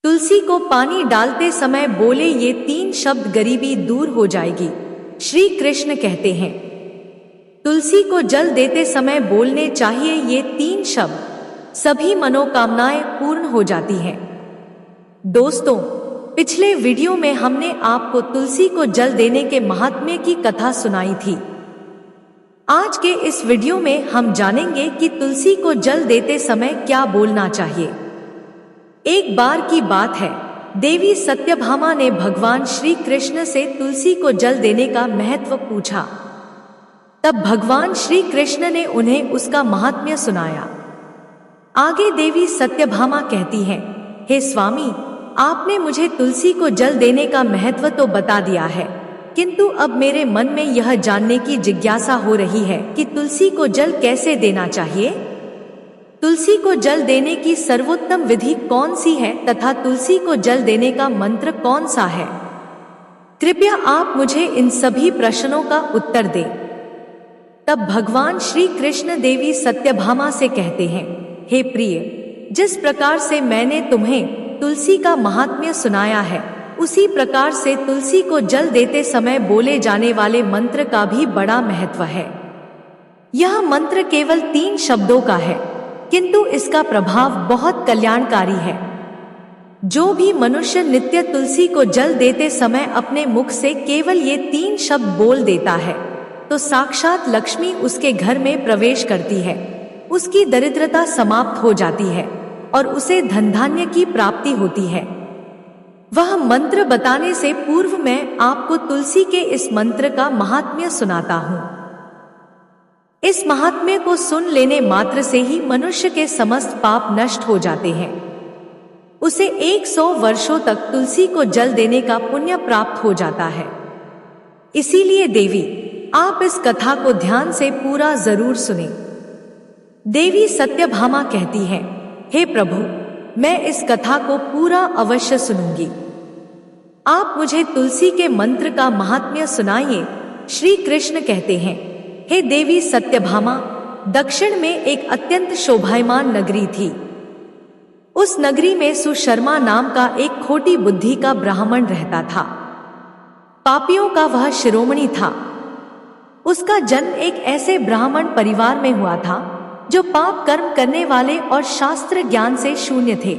तुलसी को पानी डालते समय बोले ये 3 शब्द, गरीबी दूर हो जाएगी। श्री कृष्ण कहते हैं तुलसी को जल देते समय बोलने चाहिए ये 3 शब्द, सभी मनोकामनाएं पूर्ण हो जाती हैं। दोस्तों, पिछले वीडियो में हमने आपको तुलसी को जल देने के महात्म्य की कथा सुनाई थी। आज के इस वीडियो में हम जानेंगे कि तुलसी को जल देते समय क्या बोलना चाहिए। एक बार की बात है, देवी सत्यभामा ने भगवान श्री कृष्ण से तुलसी को जल देने का महत्व पूछा। तब भगवान श्री कृष्ण ने उन्हें उसका महात्म्य सुनाया। आगे देवी सत्यभामा कहती हैं, हे स्वामी, आपने मुझे तुलसी को जल देने का महत्व तो बता दिया है, किंतु अब मेरे मन में यह जानने की जिज्ञासा हो रही है कि तुलसी को जल कैसे देना चाहिए। तुलसी को जल देने की सर्वोत्तम विधि कौन सी है तथा तुलसी को जल देने का मंत्र कौन सा है? कृपया आप मुझे इन सभी प्रश्नों का उत्तर दें। तब भगवान श्री कृष्ण देवी सत्यभामा से कहते हैं, हे प्रिय, जिस प्रकार से मैंने तुम्हें तुलसी का महात्म्य सुनाया है, उसी प्रकार से तुलसी को जल देते समय बोले जाने वाले मंत्र का भी बड़ा महत्व है। यह मंत्र केवल 3 शब्दों का है, किंतु इसका प्रभाव बहुत कल्याणकारी है। जो भी मनुष्य नित्य तुलसी को जल देते समय अपने मुख से केवल ये 3 शब्द बोल देता है, तो साक्षात लक्ष्मी उसके घर में प्रवेश करती है, उसकी दरिद्रता समाप्त हो जाती है और उसे धन धान्य की प्राप्ति होती है। वह मंत्र बताने से पूर्व मैं आपको तुलसी के इस मंत्र का महात्म्य सुनाता हूँ। इस महात्म्य को सुन लेने मात्र से ही मनुष्य के समस्त पाप नष्ट हो जाते हैं। उसे 100 वर्षों तक तुलसी को जल देने का पुण्य प्राप्त हो जाता है। इसीलिए देवी, आप इस कथा को ध्यान से पूरा जरूर सुने। देवी सत्यभामा कहती है, हे प्रभु, मैं इस कथा को पूरा अवश्य सुनूंगी। आप मुझे तुलसी के मंत्र का महात्म्य सुनाइए। श्री कृष्ण कहते हैं, हे देवी सत्यभामा, दक्षिण में एक अत्यंत शोभायमान नगरी थी। उस नगरी में सुशर्मा नाम का एक खोटी बुद्धि का ब्राह्मण रहता था। पापियों का वह शिरोमणि था। उसका जन्म एक ऐसे ब्राह्मण परिवार में हुआ था जो पाप कर्म करने वाले और शास्त्र ज्ञान से शून्य थे।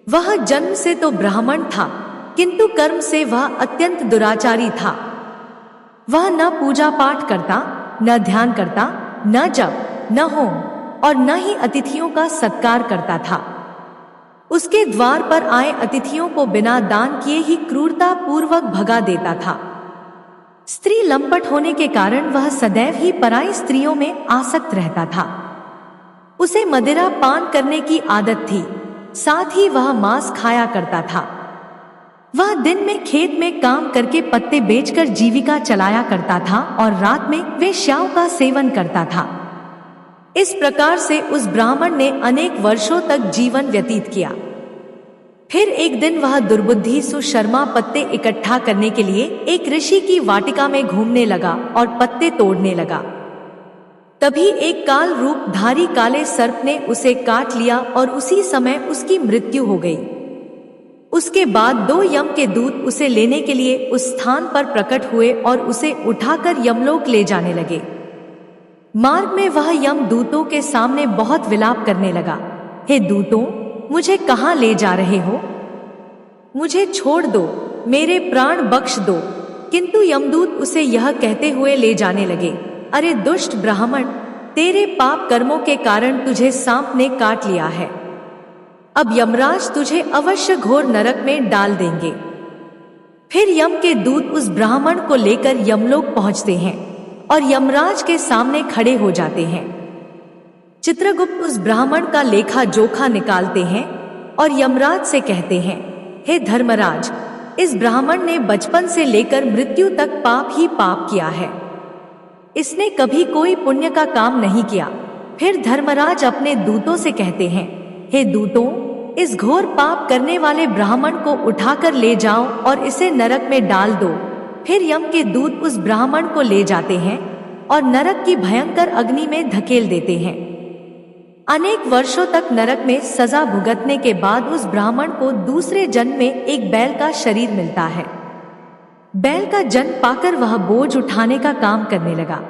वह जन्म से तो ब्राह्मण था, किंतु कर्म से वह अत्यंत दुराचारी था। वह न पूजा पाठ करता, न ध्यान करता, न जप, न होम और न ही अतिथियों का सत्कार करता था। उसके द्वार पर आए अतिथियों को बिना दान किए ही क्रूरता पूर्वक भगा देता था। स्त्री लंपट होने के कारण वह सदैव ही पराई स्त्रियों में आसक्त रहता था। उसे मदिरा पान करने की आदत थी, साथ ही वह मांस खाया करता था। वह दिन में खेत में काम करके पत्ते बेचकर जीविका चलाया करता था और रात में वेश्याओं का सेवन करता था। इस प्रकार से उस ब्राह्मण ने अनेक वर्षों तक जीवन व्यतीत किया। फिर एक दिन वह दुर्बुद्धि सुशर्मा पत्ते इकट्ठा करने के लिए एक ऋषि की वाटिका में घूमने लगा और पत्ते तोड़ने लगा। तभी एक काल रूपधारी काले सर्प ने उसे काट लिया और उसी समय उसकी मृत्यु हो गई। उसके बाद 2 यम के दूत उसे लेने के लिए उस स्थान पर प्रकट हुए और उसे उठाकर यमलोक ले जाने लगे। मार्ग में वह यम दूतों के सामने बहुत विलाप करने लगा, हे दूतों, मुझे कहाँ ले जा रहे हो? मुझे छोड़ दो, मेरे प्राण बख्श दो। किंतु यमदूत उसे यह कहते हुए ले जाने लगे, अरे दुष्ट ब्राह्मण, तेरे पाप कर्मों के कारण तुझे सांप ने काट लिया है। अब यमराज तुझे अवश्य घोर नरक में डाल देंगे। फिर यम के दूत उस ब्राह्मण को लेकर यमलोक पहुंचते हैं और यमराज के सामने खड़े हो जाते हैं। चित्रगुप्त उस ब्राह्मण का लेखा जोखा निकालते हैं और यमराज से कहते हैं, हे धर्मराज, इस ब्राह्मण ने बचपन से लेकर मृत्यु तक पाप ही पाप किया है। इसने कभी कोई पुण्य का काम नहीं किया। फिर धर्मराज अपने दूतों से कहते हैं, हे दूतों, इस घोर पाप करने वाले ब्राह्मण को उठाकर ले जाओ और इसे नरक में डाल दो। फिर यम के दूत उस ब्राह्मण को ले जाते हैं और नरक की भयंकर अग्नि में धकेल देते हैं। अनेक वर्षों तक नरक में सजा भुगतने के बाद उस ब्राह्मण को दूसरे जन्म में एक बैल का शरीर मिलता है। बैल का जन्म पाकर वह बोझ उठाने का काम करने लगा।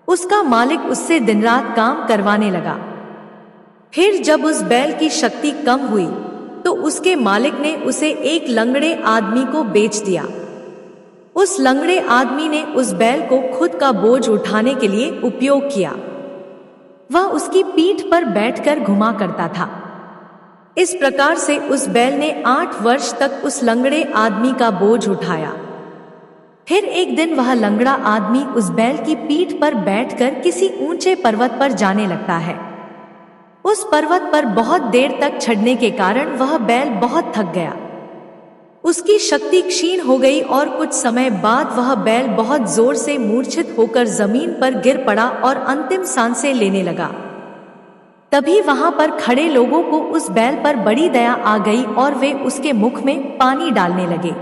उसका मालिक उससे दिन रात काम करवाने लगा। फिर जब उस बैल की शक्ति कम हुई तो उसके मालिक ने उसे एक लंगड़े आदमी को बेच दिया। उस लंगड़े आदमी ने उस बैल को खुद का बोझ उठाने के लिए उपयोग किया। वह उसकी पीठ पर बैठकर घुमा करता था। इस प्रकार से उस बैल ने 8 वर्ष तक उस लंगड़े आदमी का बोझ उठाया। फिर एक दिन वह लंगड़ा आदमी उस बैल की पीठ पर बैठकर किसी ऊंचे पर्वत पर जाने लगता है। उस पर्वत पर बहुत देर तक चढ़ने के कारण वह बैल बहुत थक गया। उसकी शक्ति क्षीण हो गई और कुछ समय बाद वह बैल बहुत जोर से मूर्छित होकर जमीन पर गिर पड़ा और अंतिम सांसें लेने लगा। तभी वहां पर खड़े लोगों को उस बैल पर बड़ी दया आ गई और वे उसके मुख में पानी डालने लगे।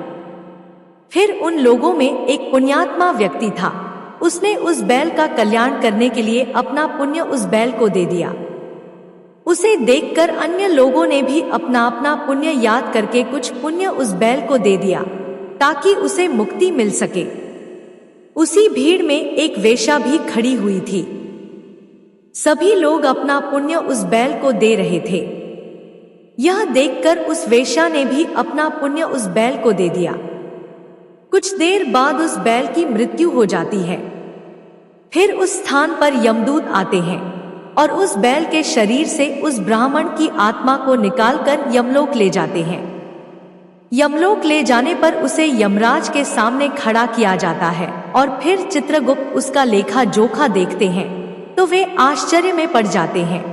फिर उन लोगों में एक पुण्यात्मा व्यक्ति था। उसने उस बैल का कल्याण करने के लिए अपना पुण्य उस बैल को दे दिया। उसे देखकर अन्य लोगों ने भी अपना अपना पुण्य याद करके कुछ पुण्य उस बैल को दे दिया ताकि उसे मुक्ति मिल सके। उसी भीड़ में एक वेश्या भी खड़ी हुई थी। सभी लोग अपना पुण्य उस बैल को दे रहे थे। यह देखकर उस वेश्या ने भी अपना पुण्य उस बैल को दे दिया। कुछ देर बाद उस बैल की मृत्यु हो जाती है। फिर उस स्थान पर यमदूत आते हैं और उस बैल के शरीर से उस ब्राह्मण की आत्मा को निकालकर यमलोक ले जाते हैं। यमलोक ले जाने पर उसे यमराज के सामने खड़ा किया जाता है और फिर चित्रगुप्त उसका लेखा जोखा देखते हैं तो वे आश्चर्य में पड़ जाते हैं।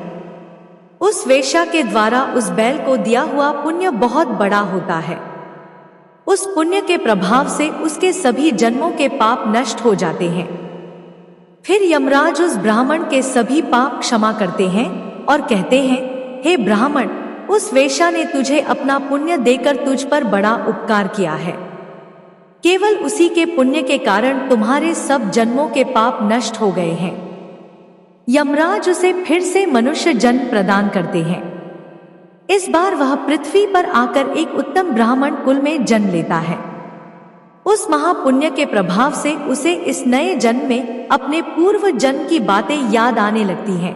उस वेश्या के द्वारा उस बैल को दिया हुआ पुण्य बहुत बड़ा होता है। उस पुण्य के प्रभाव से उसके सभी जन्मों के पाप नष्ट हो जाते हैं। फिर यमराज उस ब्राह्मण के सभी पाप क्षमा करते हैं और कहते हैं, हे ब्राह्मण, उस वेश्या ने तुझे अपना पुण्य देकर तुझ पर बड़ा उपकार किया है। केवल उसी के पुण्य के कारण तुम्हारे सब जन्मों के पाप नष्ट हो गए हैं। यमराज उसे फिर से मनुष्य जन्म प्रदान करते हैं। इस बार वह पृथ्वी पर आकर एक उत्तम ब्राह्मण कुल में जन्म लेता है। उस महापुण्य के प्रभाव से उसे इस नए जन्म में अपने पूर्व जन्म की बातें याद आने लगती हैं।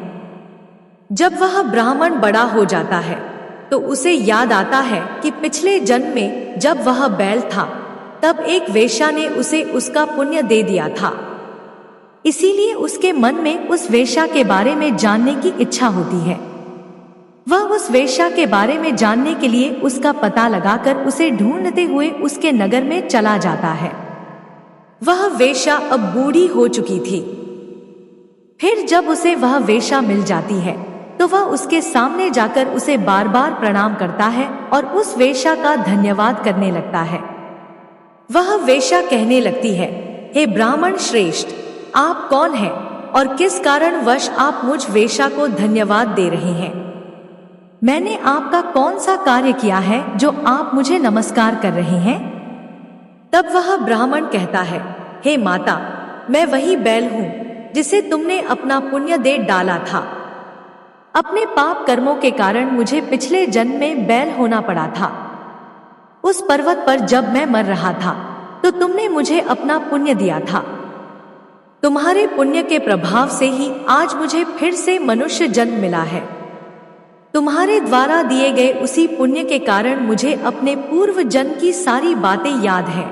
जब वह ब्राह्मण बड़ा हो जाता है तो उसे याद आता है कि पिछले जन्म में जब वह बैल था तब एक वेश्या ने उसे उसका पुण्य दे दिया था। इसीलिए उसके मन में उस वेश्या के बारे में जानने की इच्छा होती है। वह उस वेश्या के बारे में जानने के लिए उसका पता लगाकर उसे ढूंढते हुए उसके नगर में चला जाता है। वह वेश्या अब बूढ़ी हो चुकी थी। फिर जब उसे वह वेश्या मिल जाती है तो वह उसके सामने जाकर उसे बार बार प्रणाम करता है और उस वेश्या का धन्यवाद करने लगता है। वह वेश्या कहने लगती है, हे ब्राह्मण श्रेष्ठ, आप कौन हैं और किस कारणवश आप मुझ वेश्या को धन्यवाद दे रहे हैं? मैंने आपका कौन सा कार्य किया है जो आप मुझे नमस्कार कर रहे हैं? तब वह ब्राह्मण कहता है, हे माता, मैं वही बैल हूं जिसे तुमने अपना पुण्य दे डाला था। अपने पाप कर्मों के कारण मुझे पिछले जन्म में बैल होना पड़ा था। उस पर्वत पर जब मैं मर रहा था तो तुमने मुझे अपना पुण्य दिया था। तुम्हारे पुण्य के प्रभाव से ही आज मुझे फिर से मनुष्य जन्म मिला है। तुम्हारे द्वारा दिए गए उसी पुण्य के कारण मुझे अपने पूर्व जन्म की सारी बातें याद हैं।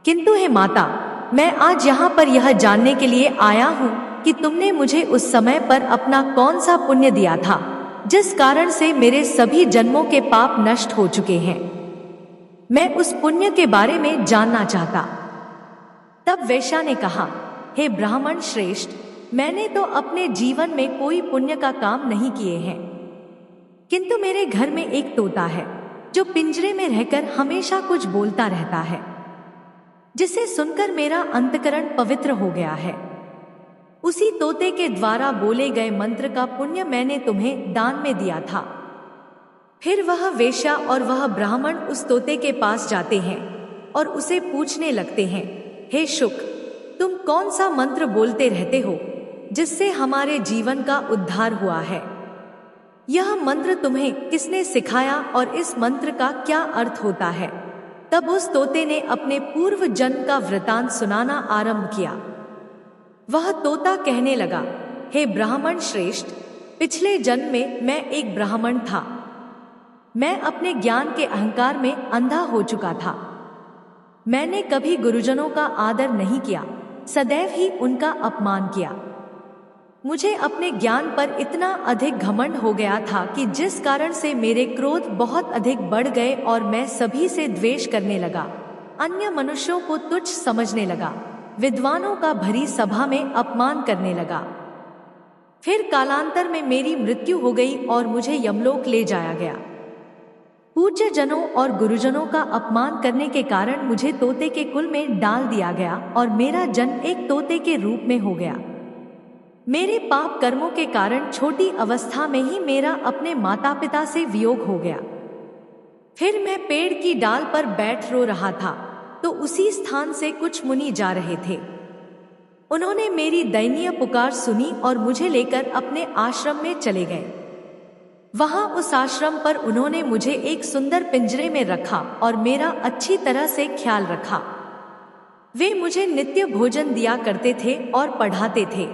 किंतु हे माता, मैं आज यहाँ पर यह जानने के लिए आया हूँ कि तुमने मुझे उस समय पर अपना कौन सा पुण्य दिया था जिस कारण से मेरे सभी जन्मों के पाप नष्ट हो चुके हैं। मैं उस पुण्य के बारे में जानना चाहता। तब वेश्या ने कहा, हे ब्राह्मण श्रेष्ठ, मैंने तो अपने जीवन में कोई पुण्य का काम नहीं किए हैं, किंतु मेरे घर में एक तोता है जो पिंजरे में रहकर हमेशा कुछ बोलता रहता है, जिसे सुनकर मेरा अंतकरण पवित्र हो गया है। उसी तोते के द्वारा बोले गए मंत्र का पुण्य मैंने तुम्हें दान में दिया था। फिर वह वेश्या और वह ब्राह्मण उस तोते के पास जाते हैं और उसे पूछने लगते हैं, हे शुक, तुम कौन सा मंत्र बोलते रहते हो जिससे हमारे जीवन का उद्धार हुआ है। यह मंत्र तुम्हें किसने सिखाया और इस मंत्र का क्या अर्थ होता है? तब उस तोते ने अपने पूर्व जन्म का वृतांत सुनाना आरंभ किया। वह तोता कहने लगा, हे ब्राह्मण श्रेष्ठ, पिछले जन्म में मैं एक ब्राह्मण था। मैं अपने ज्ञान के अहंकार में अंधा हो चुका था। मैंने कभी गुरुजनों का आदर नहीं किया, सदैव ही उनका अपमान किया। मुझे अपने ज्ञान पर इतना अधिक घमंड हो गया था कि जिस कारण से मेरे क्रोध बहुत अधिक बढ़ गए और मैं सभी से द्वेष करने लगा, अन्य मनुष्यों को तुच्छ समझने लगा, विद्वानों का भरी सभा में अपमान करने लगा। फिर कालांतर में मेरी मृत्यु हो गई और मुझे यमलोक ले जाया गया। पूज्य जनों और गुरुजनों का अपमान करने के कारण मुझे तोते के कुल में डाल दिया गया और मेरा जन्म एक तोते के रूप में हो गया। मेरे पाप कर्मों के कारण छोटी अवस्था में ही मेरा अपने माता पिता से वियोग हो गया। फिर मैं पेड़ की डाल पर बैठ रो रहा था, तो उसी स्थान से कुछ मुनि जा रहे थे। उन्होंने मेरी दयनीय पुकार सुनी और मुझे लेकर अपने आश्रम में चले गए। वहां उस आश्रम पर उन्होंने मुझे एक सुंदर पिंजरे में रखा और मेरा अच्छी तरह से ख्याल रखा। वे मुझे नित्य भोजन दिया करते थे और पढ़ाते थे।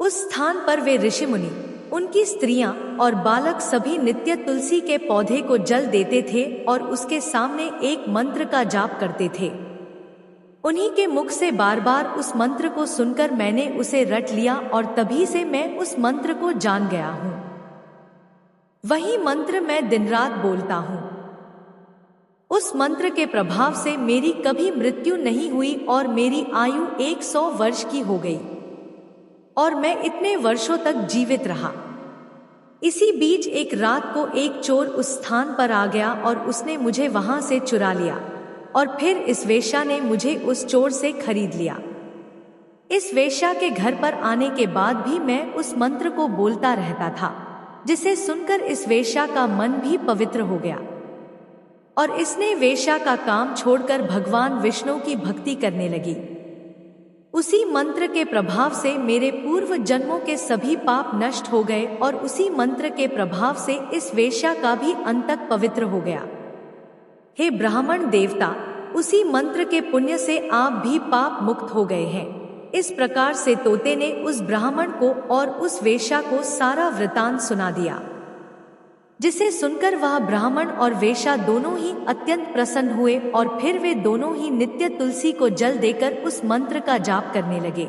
उस स्थान पर वे ऋषि मुनि, उनकी स्त्रियां और बालक सभी नित्य तुलसी के पौधे को जल देते थे और उसके सामने एक मंत्र का जाप करते थे। उन्हीं के मुख से बार बार उस मंत्र को सुनकर मैंने उसे रट लिया और तभी से मैं उस मंत्र को जान गया हूँ। वही मंत्र मैं दिन रात बोलता हूँ। उस मंत्र के प्रभाव से मेरी कभी मृत्यु नहीं हुई और मेरी आयु 100 वर्ष की हो गई और मैं इतने वर्षों तक जीवित रहा। इसी बीच एक रात को एक चोर उस स्थान पर आ गया और उसने मुझे वहां से चुरा लिया और फिर इस वेश्या ने मुझे उस चोर से खरीद लिया। इस वेश्या के घर पर आने के बाद भी मैं उस मंत्र को बोलता रहता था, जिसे सुनकर इस वेश्या का मन भी पवित्र हो गया और इसने वेश्या का काम छोड़कर भगवान विष्णु की भक्ति करने लगी। उसी मंत्र के प्रभाव से मेरे पूर्व जन्मों के सभी पाप नष्ट हो गए और उसी मंत्र के प्रभाव से इस वेश्या का भी अंतक पवित्र हो गया। हे ब्राह्मण देवता, उसी मंत्र के पुण्य से आप भी पाप मुक्त हो गए हैं। इस प्रकार से तोते ने उस ब्राह्मण को और उस वेश्या को सारा वृतांत सुना दिया, जिसे सुनकर वह ब्राह्मण और वेश्या दोनों ही अत्यंत प्रसन्न हुए और फिर वे दोनों ही नित्य तुलसी को जल देकर उस मंत्र का जाप करने लगे।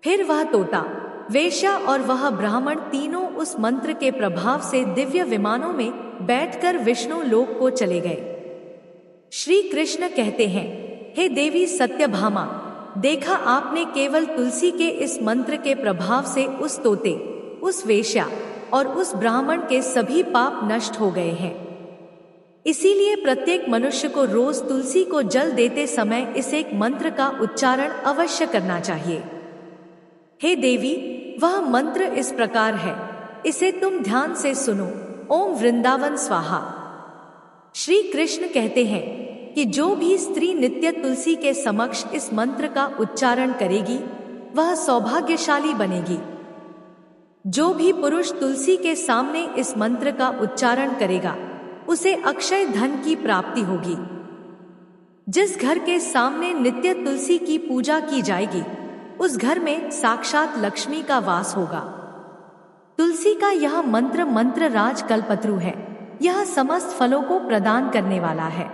फिर वह तोता, वेश्या और वह ब्राह्मण तीनों उस मंत्र के प्रभाव से दिव्य विमानों में बैठकर विष्णु लोक को चले गए। श्री कृष्ण कहते हैं, हे देवी सत्यभामा, देखा आपने, केवल तुलसी के इस मंत्र के प्रभाव से उस तोते, उस वेश्या और उस ब्राह्मण के सभी पाप नष्ट हो गए हैं। इसीलिए प्रत्येक मनुष्य को रोज तुलसी को जल देते समय इस एक मंत्र का उच्चारण अवश्य करना चाहिए। हे देवी, वह मंत्र इस प्रकार है, इसे तुम ध्यान से सुनो। ओम वृंदावन स्वाहा। श्री कृष्ण कहते हैं कि जो भी स्त्री नित्य तुलसी के समक्ष इस मंत्र का उच्चारण करेगी, वह सौभाग्यशाली बनेगी। जो भी पुरुष तुलसी के सामने इस मंत्र का उच्चारण करेगा, उसे अक्षय धन की प्राप्ति होगी। जिस घर के सामने नित्य तुलसी की पूजा की जाएगी, उस घर में साक्षात लक्ष्मी का वास होगा। तुलसी का यह मंत्र मंत्र राज कल्पत्रु है। यह समस्त फलों को प्रदान करने वाला है।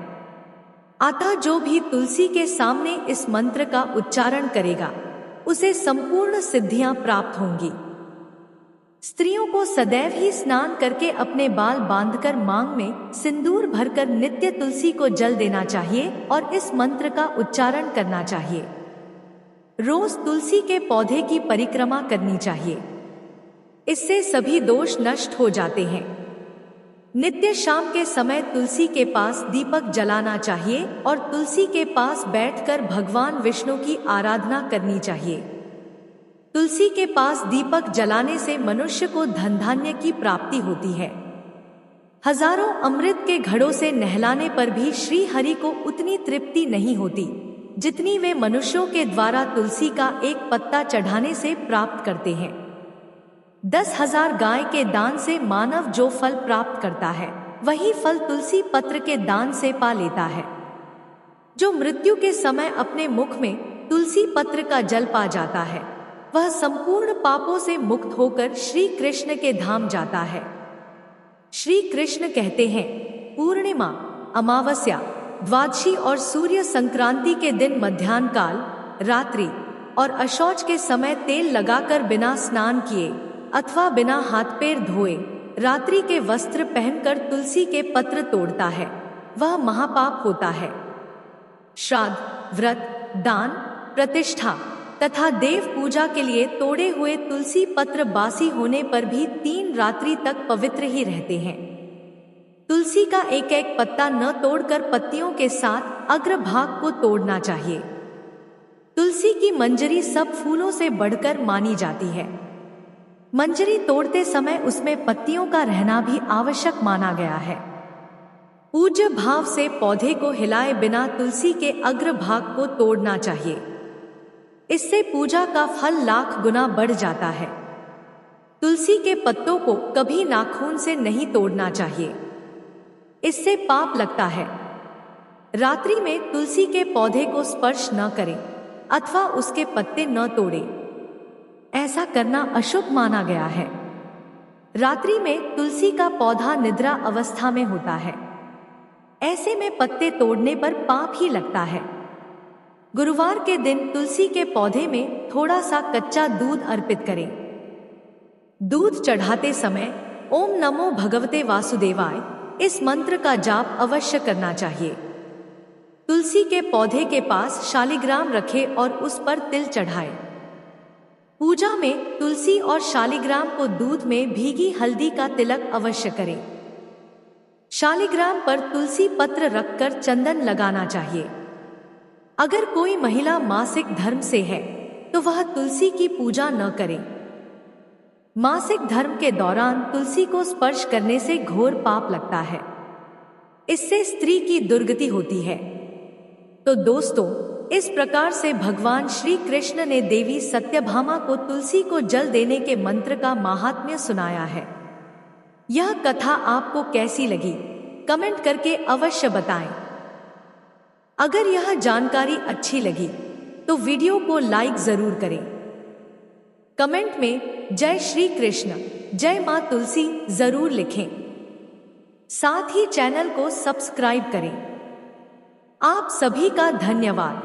अतः जो भी तुलसी के सामने इस मंत्र का उच्चारण करेगा, उसे संपूर्ण सिद्धियां प्राप्त होंगी। स्त्रियों को सदैव ही स्नान करके अपने बाल बांधकर मांग में सिंदूर भरकर नित्य तुलसी को जल देना चाहिए और इस मंत्र का उच्चारण करना चाहिए। रोज तुलसी के पौधे की परिक्रमा करनी चाहिए। इससे सभी दोष नष्ट हो जाते हैं। नित्य शाम के समय तुलसी के पास दीपक जलाना चाहिए और तुलसी के पास बैठकर भगवान विष्णु की आराधना करनी चाहिए। तुलसी के पास दीपक जलाने से मनुष्य को धन धान्य की प्राप्ति होती है। हजारों अमृत के घड़ों से नहलाने पर भी श्री हरि को उतनी तृप्ति नहीं होती जितनी वे मनुष्यों के द्वारा तुलसी का एक पत्ता चढ़ाने से प्राप्त करते हैं। 10,000 गाय के दान से मानव जो फल प्राप्त करता है, वही फल तुलसी पत्र के दान से पा लेता है। जो मृत्यु के समय अपने मुख में तुलसी पत्र का जल पा जाता है, वह संपूर्ण पापों से मुक्त होकर श्री कृष्ण के धाम जाता है। श्री कृष्ण कहते हैं, पूर्णिमा, अमावस्या, द्वादशी और सूर्य संक्रांति के दिन मध्याह्न काल, रात्रि और अशौच के समय तेल लगाकर बिना स्नान किए अथवा बिना हाथ पैर धोए रात्रि के वस्त्र पहनकर तुलसी के पत्र तोड़ता है, वह महापाप होता है। श्राद्ध, व्रत, दान, प्रतिष्ठा तथा देव पूजा के लिए तोड़े हुए तुलसी पत्र बासी होने पर भी 3 रात्रि तक पवित्र ही रहते हैं। तुलसी का एक एक पत्ता न तोड़कर पत्तियों के साथ अग्रभाग को तोड़ना चाहिए। तुलसी की मंजरी सब फूलों से बढ़कर मानी जाती है। मंजरी तोड़ते समय उसमें पत्तियों का रहना भी आवश्यक माना गया है। पूज्य भाव से पौधे को हिलाए बिना तुलसी के अग्रभाग को तोड़ना चाहिए। इससे पूजा का फल लाख गुना बढ़ जाता है। तुलसी के पत्तों को कभी नाखून से नहीं तोड़ना चाहिए, इससे पाप लगता है। रात्रि में तुलसी के पौधे को स्पर्श न करें अथवा उसके पत्ते न तोड़ें, ऐसा करना अशुभ माना गया है। रात्रि में तुलसी का पौधा निद्रा अवस्था में होता है, ऐसे में पत्ते तोड़ने पर पाप ही लगता है। गुरुवार के दिन तुलसी के पौधे में थोड़ा सा कच्चा दूध अर्पित करें। दूध चढ़ाते समय ओम नमो भगवते वासुदेवाय इस मंत्र का जाप अवश्य करना चाहिए। तुलसी के पौधे के पास शालिग्राम रखें और उस पर तिल चढ़ाएं। पूजा में तुलसी और शालिग्राम को दूध में भीगी हल्दी का तिलक अवश्य करें। शालिग्राम पर तुलसी पत्र रखकर चंदन लगाना चाहिए। अगर कोई महिला मासिक धर्म से है तो वह तुलसी की पूजा न करे। मासिक धर्म के दौरान तुलसी को स्पर्श करने से घोर पाप लगता है, इससे स्त्री की दुर्गति होती है। तो दोस्तों, इस प्रकार से भगवान श्री कृष्ण ने देवी सत्यभामा को तुलसी को जल देने के मंत्र का महात्म्य सुनाया है। यह कथा आपको कैसी लगी, कमेंट करके अवश्य बताएं। अगर यह जानकारी अच्छी लगी तो वीडियो को लाइक जरूर करें। कमेंट में जय श्री कृष्ण, जय मां तुलसी जरूर लिखें। साथ ही चैनल को सब्सक्राइब करें। आप सभी का धन्यवाद।